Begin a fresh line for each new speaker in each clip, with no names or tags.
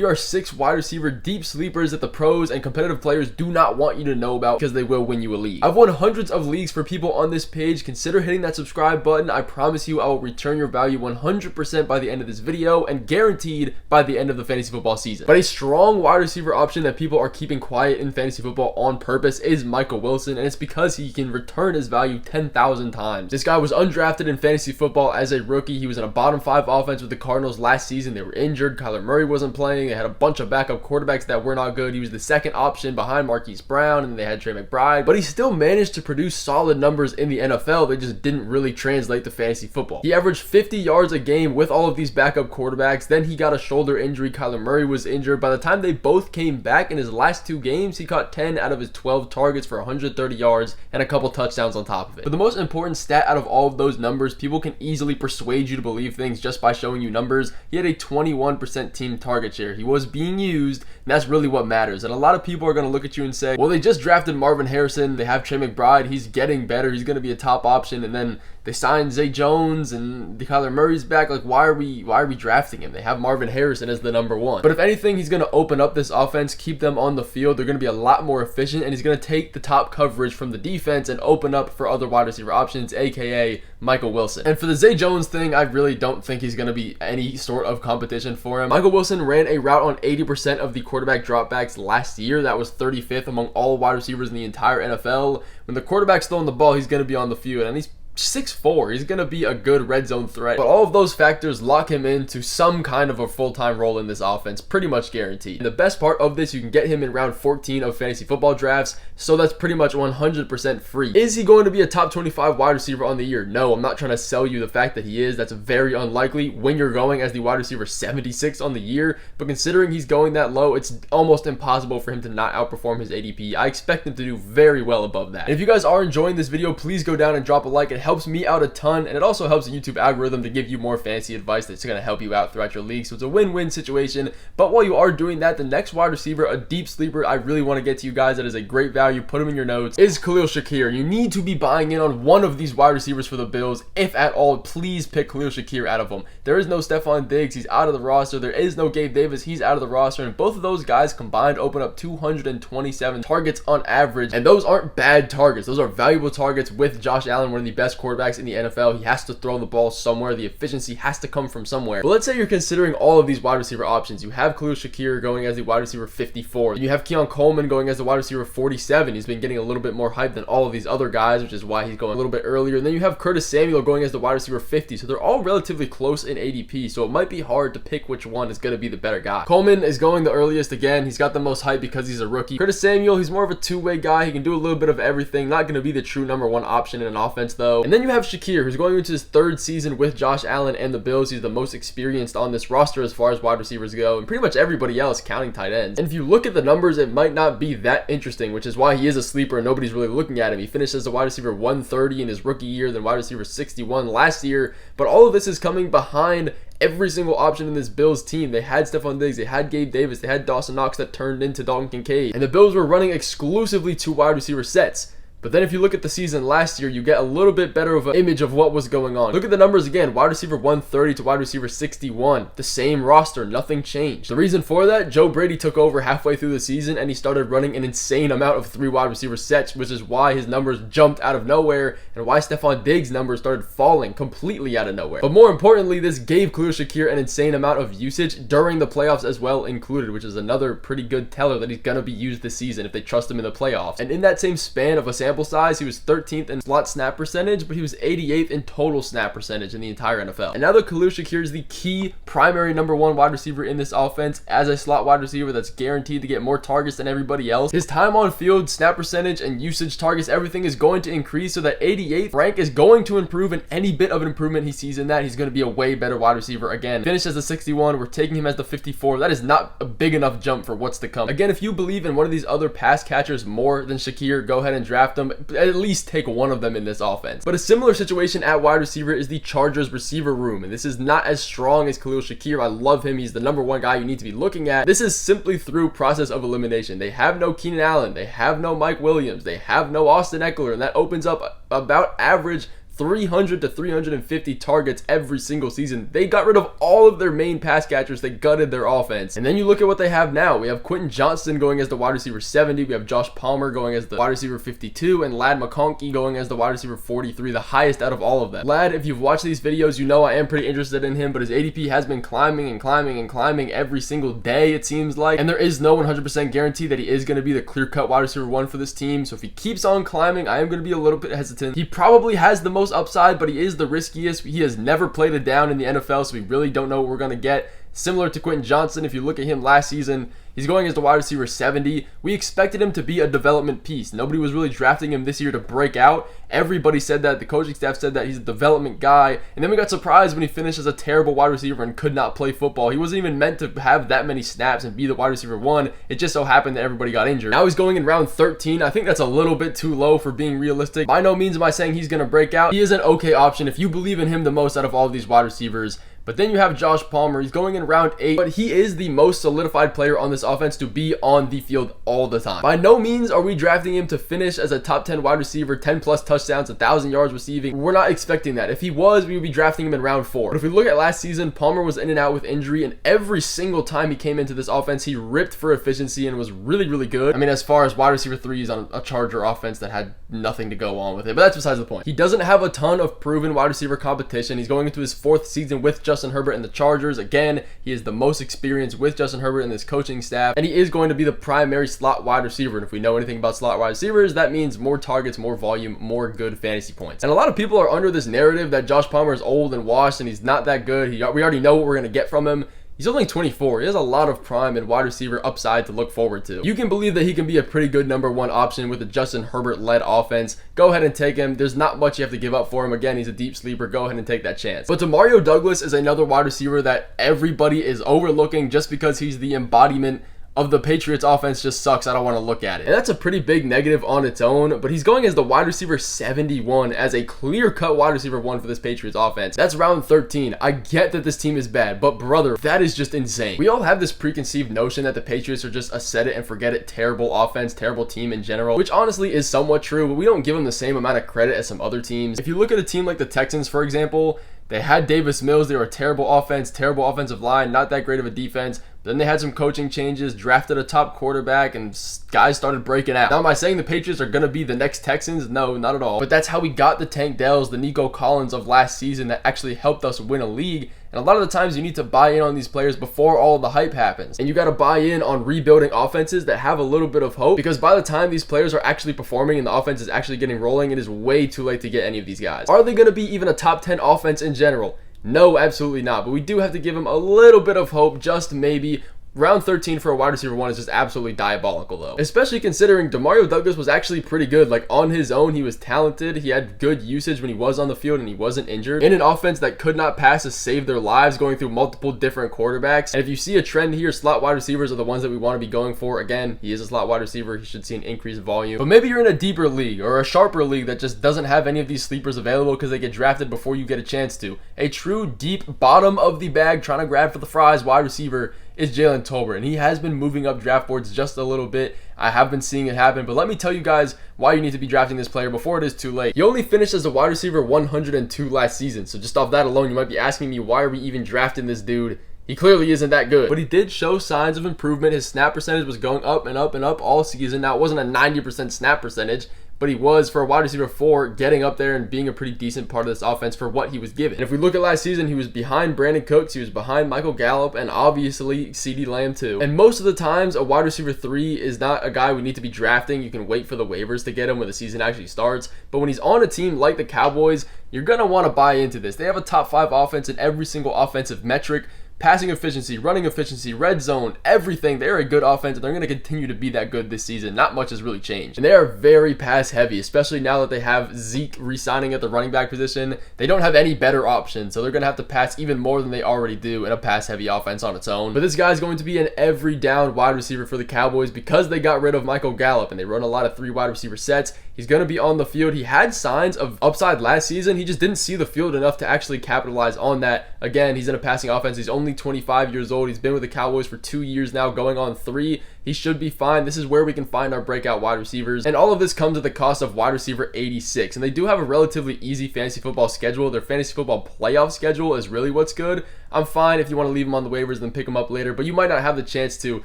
Here are 6 wide receiver deep sleepers that the pros and competitive players do not want you to know about because they will win you a league. I've won hundreds of leagues for people on this page. Consider hitting that subscribe button. I promise you I will return your value 100% by the end of this video and guaranteed by the end of the fantasy football season. But a strong wide receiver option that people are keeping quiet in fantasy football on purpose is Michael Wilson, and it's because he can return his value 10,000 times. This guy was undrafted in fantasy football as a rookie. He was in a bottom 5 offense with the Cardinals last season. They were injured. Kyler Murray wasn't playing. They had a bunch of backup quarterbacks that were not good. He was the second option behind Marquise Brown, and they had Trey McBride, but he still managed to produce solid numbers in the NFL. They just didn't really translate to fantasy football. He averaged 50 yards a game with all of these backup quarterbacks. Then he got a shoulder injury. Kyler Murray was injured. By the time they both came back in his last 2 games, he caught 10 out of his 12 targets for 130 yards and a couple touchdowns on top of it. But the most important stat out of all of those numbers, people can easily persuade you to believe things just by showing you numbers. He had a 21% team target share. He was being used, and that's really what matters. And a lot of people are going to look at you and say, well, they just drafted Marvin Harrison. They have Trey McBride. He's getting better. He's going to be a top option. And then they signed Zay Jones and Kyler Murray's back. Like, why are we drafting him? They have Marvin Harrison as the number 1. But if anything, he's going to open up this offense, keep them on the field. They're going to be a lot more efficient, and he's going to take the top coverage from the defense and open up for other wide receiver options, aka Michael Wilson. And for the Zay Jones thing, I really don't think he's going to be any sort of competition for him. Michael Wilson ran a route on 80% of the quarterback dropbacks last year. That was 35th among all wide receivers in the entire NFL. When the quarterback's throwing the ball, he's going to be on the field, and he's 6'4". He's going to be a good red zone threat. But all of those factors lock him into some kind of a full-time role in this offense, pretty much guaranteed. And the best part of this, you can get him in round 14 of fantasy football drafts, so that's pretty much 100% free. Is he going to be a top 25 wide receiver on the year? No, I'm not trying to sell you the fact that he is. That's very unlikely when you're going as the wide receiver 76 on the year. But considering he's going that low, it's almost impossible for him to not outperform his ADP. I expect him to do very well above that. And if you guys are enjoying this video, please go down and drop a like. It helps me out a ton, and it also helps the YouTube algorithm to give you more fantasy advice that's going to help you out throughout your league. So it's a win-win situation. But while you are doing that, the next wide receiver, a deep sleeper I really want to get to you guys that is a great value, put him in your notes, is Khalil Shakir. You need to be buying in on one of these wide receivers for the Bills. If at all, please pick Khalil Shakir out of them. There is no Stephon Diggs. He's out of the roster. There is no Gabe Davis. He's out of the roster. And both of those guys combined open up 227 targets on average. And those aren't bad targets. Those are valuable targets with Josh Allen, one of the best quarterbacks in the NFL. He has to throw the ball somewhere. The efficiency has to come from somewhere. But let's say you're considering all of these wide receiver options. You have Khalil Shakir going as the wide receiver 54. You have Keon Coleman going as the wide receiver 47. He's been getting a little bit more hype than all of these other guys, which is why he's going a little bit earlier. And then you have Curtis Samuel going as the wide receiver 50. So they're all relatively close in ADP. So it might be hard to pick which one is going to be the better guy. Coleman is going the earliest again. He's got the most hype because he's a rookie. Curtis Samuel, he's more of a two-way guy. He can do a little bit of everything. Not going to be the true number 1 option in an offense though. And then you have Shakir, who's going into his 3rd season with Josh Allen and the Bills. He's the most experienced on this roster as far as wide receivers go, and pretty much everybody else counting tight ends. And if you look at the numbers, it might not be that interesting, which is why he is a sleeper and nobody's really looking at him. He finished as a wide receiver 130 in his rookie year, then wide receiver 61 last year. But all of this is coming behind every single option in this Bills team. They had Stephon Diggs, they had Gabe Davis, they had Dawson Knox that turned into Dalton Kincaid. And the Bills were running exclusively 2 wide receiver sets. But then if you look at the season last year, you get a little bit better of an image of what was going on. Look at the numbers again. Wide receiver 130 to wide receiver 61. The same roster. Nothing changed. The reason for that, Joe Brady took over halfway through the season and he started running an insane amount of 3 wide receiver sets, which is why his numbers jumped out of nowhere and why Stephon Diggs' numbers started falling completely out of nowhere. But more importantly, this gave Khalil Shakir an insane amount of usage during the playoffs as well included, which is another pretty good teller that he's going to be used this season if they trust him in the playoffs. And in that same span of a sample size, he was 13th in slot snap percentage, but he was 88th in total snap percentage in the entire NFL. And now that Khalil Shakir is the key primary number 1 wide receiver in this offense as a slot wide receiver that's guaranteed to get more targets than everybody else, his time on field, snap percentage, and usage targets, everything is going to increase, so that 88th rank is going to improve, and any bit of an improvement he sees in that, he's going to be a way better wide receiver again. Finished as the 61, we're taking him as the 54. That is not a big enough jump for what's to come. Again, if you believe in one of these other pass catchers more than Shakir, go ahead and draft him. At least take one of them in this offense. But a similar situation at wide receiver is the Chargers receiver room, and this is not as strong as Khalil Shakir. I love him. He's the number 1 guy you need to be looking at. This is simply through process of elimination. They have no Keenan Allen. They have no Mike Williams. They have no Austin Eckler, and that opens up about average 300 to 350 targets every single season. They got rid of all of their main pass catchers. They gutted their offense. And then you look at what they have now. We have Quentin Johnston going as the wide receiver 70. We have Josh Palmer going as the wide receiver 52. And Ladd McConkey going as the wide receiver 43, the highest out of all of them. Ladd, if you've watched these videos, you know I am pretty interested in him, but his ADP has been climbing and climbing and climbing every single day, it seems like. And there is no 100% guarantee that he is going to be the clear-cut wide receiver 1 for this team. So if he keeps on climbing, I am going to be a little bit hesitant. He probably has the most upside, but he is the riskiest. He has never played it down in the NFL, so we really don't know what we're going to get. Similar to Quentin Johnston, if you look at him last season, he's going as the wide receiver 70. We expected him to be a development piece. Nobody was really drafting him this year to break out. Everybody said that. The coaching staff said that he's a development guy. And then we got surprised when he finished as a terrible wide receiver and could not play football. He wasn't even meant to have that many snaps and be the wide receiver 1. It just so happened that everybody got injured. Now he's going in round 13. I think that's a little bit too low for being realistic. By no means am I saying he's going to break out. He is an okay option if you believe in him the most out of all of these wide receivers. But then you have Josh Palmer. He's going in round 8, but he is the most solidified player on this offense to be on the field all the time. By no means are we drafting him to finish as a top 10 wide receiver, 10 plus touchdowns, 1,000 yards receiving. We're not expecting that. If he was, we would be drafting him in round 4. But if we look at last season, Palmer was in and out with injury, and every single time he came into this offense, he ripped for efficiency and was really, really good. I mean, as far as wide receiver 3s on a Charger offense that had nothing to go on with it, but that's besides the point. He doesn't have a ton of proven wide receiver competition. He's going into his 4th season with Justin Herbert and the Chargers. Again, he is the most experienced with Justin Herbert and this coaching staff, and he is going to be the primary slot wide receiver. And if we know anything about slot wide receivers, that means more targets, more volume, more good fantasy points. And a lot of people are under this narrative that Josh Palmer is old and washed and he's not that good. We already know what we're going to get from him. He's only 24. He has a lot of prime and wide receiver upside to look forward to. You can believe that he can be a pretty good number 1 option with a Justin Herbert-led offense. Go ahead and take him. There's not much you have to give up for him. Again, he's a deep sleeper. Go ahead and take that chance. But DeMario Douglas is another wide receiver that everybody is overlooking just because he's the embodiment of the Patriots offense just sucks. I don't want to look at it. And that's a pretty big negative on its own, but he's going as the wide receiver 71 as a clear-cut wide receiver 1 for this Patriots offense. That's round 13. I get that this team is bad, but brother, that is just insane. We all have this preconceived notion that the Patriots are just a set it and forget it terrible offense, terrible team in general, which honestly is somewhat true, but we don't give them the same amount of credit as some other teams. If you look at a team like the Texans, for example, they had Davis Mills. They were a terrible offense, terrible offensive line, not that great of a defense. Then they had some coaching changes, drafted a top quarterback, and guys started breaking out. Now, am I saying the Patriots are going to be the next Texans? No, not at all. But that's how we got the Tank Dells, the Nico Collins of last season that actually helped us win a league. And a lot of the times you need to buy in on these players before all the hype happens. And you got to buy in on rebuilding offenses that have a little bit of hope, because by the time these players are actually performing and the offense is actually getting rolling, it is way too late to get any of these guys. Are they going to be even a top 10 offense in general? No, absolutely not. But we do have to give them a little bit of hope, just maybe. Round 13 for a wide receiver 1 is just absolutely diabolical though. Especially considering DeMario Douglas was actually pretty good. Like on his own, he was talented. He had good usage when he was on the field and he wasn't injured. In an offense that could not pass to save their lives going through multiple different quarterbacks. And if you see a trend here, slot wide receivers are the ones that we want to be going for. Again, he is a slot wide receiver. He should see an increased volume. But maybe you're in a deeper league or a sharper league that just doesn't have any of these sleepers available because they get drafted before you get a chance to. A true deep bottom of the bag trying to grab for the fries wide receiver is Jalen Tolbert, and he has been moving up draft boards just a little bit. I have been seeing it happen, but let me tell you guys why you need to be drafting this player before it is too late. He only finished as a wide receiver 102 last season, so just off that alone, you might be asking me, why are we even drafting this dude? He clearly isn't that good, but he did show signs of improvement. His snap percentage was going up and up and up all season. Now, it wasn't a 90% snap percentage, but he was, for a wide receiver 4, getting up there and being a pretty decent part of this offense for what he was given. And if we look at last season, he was behind Brandon Cooks, he was behind Michael Gallup, and obviously CeeDee Lamb too. And most of the times, a wide receiver 3 is not a guy we need to be drafting. You can wait for the waivers to get him when the season actually starts. But when he's on a team like the Cowboys, you're going to want to buy into this. They have a top 5 offense in every single offensive metric. Passing efficiency, running efficiency, red zone, everything. They're a good offense, and they're going to continue to be that good this season. Not much has really changed. And they are very pass heavy, especially now that they have Zeke re-signing at the running back position. They don't have any better options, so they're going to have to pass even more than they already do in a pass heavy offense on its own. But this guy's going to be an every down wide receiver for the Cowboys because they got rid of Michael Gallup, and they run a lot of 3 wide receiver sets. He's going to be on the field. He had signs of upside last season. He just didn't see the field enough to actually capitalize on that. Again, he's in a passing offense. He's only only 25 years old. He's been with the Cowboys for 2 years now, going on 3. He should be fine. This is where we can find our breakout wide receivers. And all of this comes at the cost of wide receiver 86. And they do have a relatively easy fantasy football schedule. Their fantasy football playoff schedule is really what's good. I'm fine if you want to leave him on the waivers and then pick him up later, but you might not have the chance to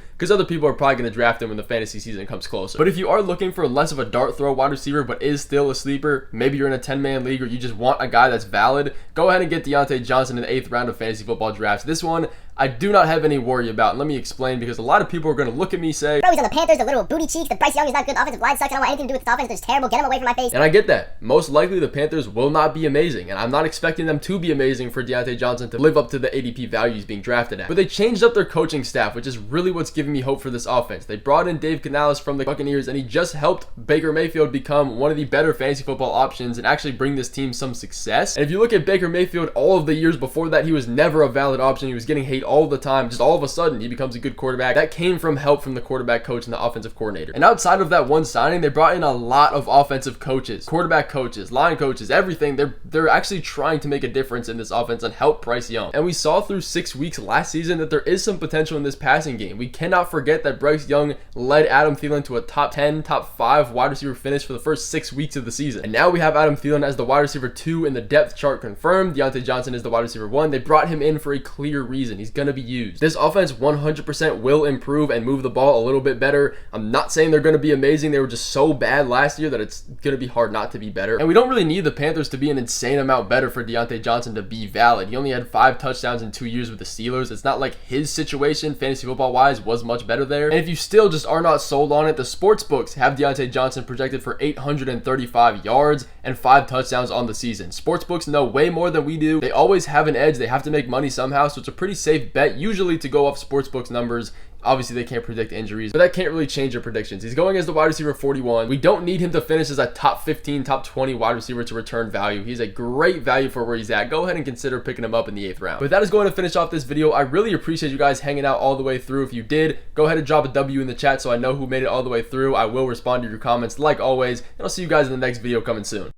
because other people are probably going to draft him when the fantasy season comes closer. But if you are looking for less of a dart throw wide receiver but is still a sleeper, maybe you're in a 10-man league or you just want a guy that's valid, go ahead and get Deontay Johnson in the 8th round of fantasy football drafts. This one, I do not have any worry about. And let me explain, because a lot of people are going to look at me say,
bro, he's on the Panthers, the little booty cheeks, the Bryce Young is not good, the offensive line sucks, I don't want anything to do with this offense, it's terrible, get him away from my face.
And I get that. Most likely the Panthers will not be amazing, and I'm not expecting them to be amazing for Deontay Johnson to live up to the ADP value he's being drafted at. But they changed up their coaching staff, which is really what's giving me hope for this offense. They brought in Dave Canales from the Buccaneers, and he just helped Baker Mayfield become one of the better fantasy football options and actually bring this team some success. And if you look at Baker Mayfield, all of the years before that, he was never a valid option. He was getting hate all the time. Just all of a sudden, he becomes a good quarterback. That came from help from the quarterback coach and the offensive coordinator. And outside of that one signing, they brought in a lot of offensive coaches, quarterback coaches, line coaches, everything. They're actually trying to make a difference in this offense and help Bryce Young. And we saw through 6 weeks last season that there is some potential in this passing game. We cannot forget that Bryce Young led Adam Thielen to a top 10, top 5 wide receiver finish for the first 6 weeks of the season. And now we have Adam Thielen as the wide receiver 2 in the depth chart confirmed. Deontay Johnson is the wide receiver 1. They brought him in for a clear reason. He's going to be used. This offense 100% will improve and move the ball a little bit better. I'm not saying they're going to be amazing. They were just so bad last year that it's going to be hard not to be better. And we don't really need the Panthers to be an insane amount better for Deontay Johnson to be valid. He only had 5 touchdowns in 2 years with the Steelers. It's not like his situation, fantasy football wise, was much better there. And if you still just are not sold on it, the sports books have Deontay Johnson projected for 835 yards and 5 touchdowns on the season. Sports books know way more than we do. They always have an edge. They have to make money somehow, so it's a pretty safe bet usually to go off sports books numbers. Obviously, they can't predict injuries, but that can't really change their predictions. He's going as the wide receiver 41. We don't need him to finish as a top 15, top 20 wide receiver to return value. He's a great value for where he's at. Go ahead and consider picking him up in the 8th round. But that is going to finish off this video. I really appreciate you guys hanging out all the way through. If you did, go ahead and drop a W in the chat so I know who made it all the way through. I will respond to your comments like always, and I'll see you guys in the next video coming soon.